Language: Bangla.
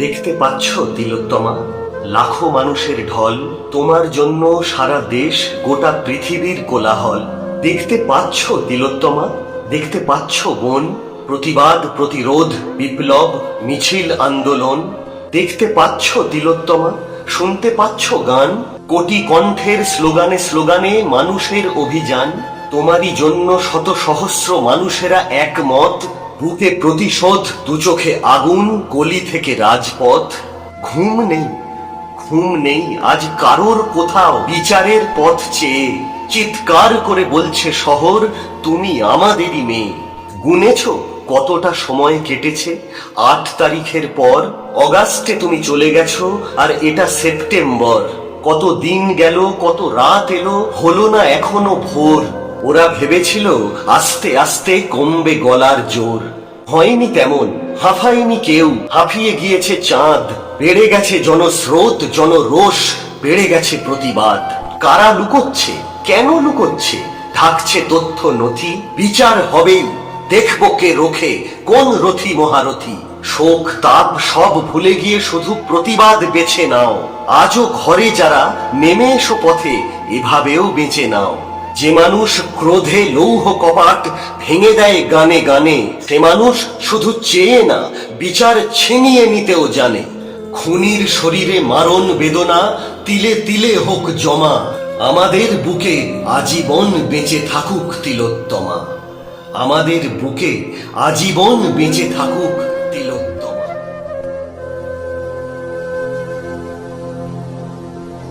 দেখতে পাচ্ছ তিলোত্তমা, লাখো মানুষের ঢল, তোমার জন্য সারা দেশ গোটা পৃথিবীর কোলাহল। দেখতে পাচ্ছ তিলোত্তমা, দেখতে পাচ্ছ বোন, প্রতিবাদ প্রতিরোধ বিপ্লব মিছিল আন্দোলন। দেখতে পাচ্ছ তিলোত্তমা, শুনতে পাচ্ছ গান, কোটি কণ্ঠের স্লোগানে স্লোগানে মানুষের অভিযান। তোমারই জন্য শত সহস্র মানুষেরা একমত, বুকে প্রতিশোধ, দু চোখে আগুন, গলি থেকে রাজপথ। ঘুম নেই, ঘুম নেই আজ কারোর কোথাও বিচারের পথ চেয়ে, চিৎকার করে বলছে শহর তুমি আমাদেরই মেয়ে। গুনেছ কতটা সময় কেটেছে ৮ তারিখের পর? অগাস্টে তুমি চলে গেছো আর এটা সেপ্টেম্বর। কত দিন গেল, কত রাত এলো, হলো না এখনো ভোর। ওরা ভেবেছিল আস্তে আস্তে কমবে গলার জোর, হয়নি তেমন, হাঁফায়নি কেউ, হাঁফিয়ে গিয়েছে চাঁদ। বেড়ে গেছে জনস্রোত জনরোষ, বেড়ে গেছে প্রতিবাদ। কারা লুকোচ্ছে, কেন লুকোচ্ছে? ঢাকছে তথ্য নথি, বিচার হবেই, দেখব কে রোখে কোন রথী মহারথী। শোক তাপ সব ভুলে গিয়ে শুধু প্রতিবাদ বেছে নাও। আজও ঘরে যারা, নেমে এসো পথে, এভাবেও বেঁচে নাও। যে মানুষ ক্রোধে লৌহ কপাট ভেঙে দেয় গানে গানে, সে মানুষ শুধু চেয়ে না, বিচার ছিনিয়ে নিতেও জানে। খুনির শরীরে মারণ বেদনা তিলে তিলে হোক জমা, আমাদের বুকে আজীবন বেঁচে থাকুক তিলোত্তমা। আমাদের বুকে আজীবন বেঁচে থাকুক তিলোত্তমা।